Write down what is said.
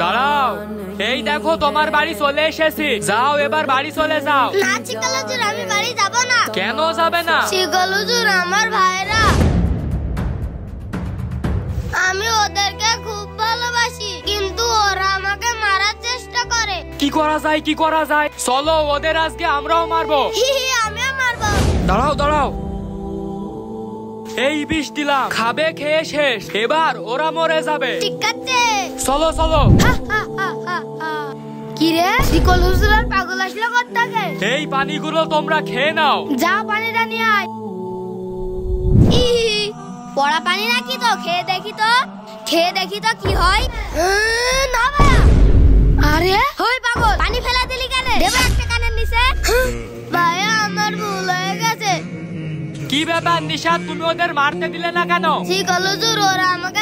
দাঁড়াও, এই দেখো তোমার বাড়ি চলে এসেছি। যাও এবার বাড়ি চলে যাও। না চিকাল হুজুর, আমি বাড়ি যাব না। কেন যাবে না? চিকাল হুজুর, আমার ভাইরা, আমি ওদেরকে খুব ভালোবাসি, কিন্তু ওরা আমাকে মারার চেষ্টা করে। কি করা যায়, কি করা যায়? চলো ওদের আজকে আমরাও মারবো। আমিও মারবো। দাঁড়াও দাঁড়াও, এই বিষ দিলাম, খাবে, খেয়ে শেষ। এবার ওরা মরে যাবে। ঠিক আছে, চলো চলো। কি রে, চিকাল হুজুর আর পাগল আসলো কোত্থেকে? এই পানিগুলো তোমরা খেয়ে নাও। যা পানিটা নিয়ে আয়। পড়া পানি নাকি তো? খেয়ে দেখি তো, খেয়ে দেখি তো কি হয়। না ভাইয়া। আরে ওই পাগল, পানি ফেলা দিলি কেন? দেব একটা কানের নিচে। ভাইয়া, আমার ভুল হয়ে গেছে। কি ব্যাপার নিশাত, তুমি ওদের মারতে দিলে না কেন? চিকাল হুজুর, ওরা আমাকে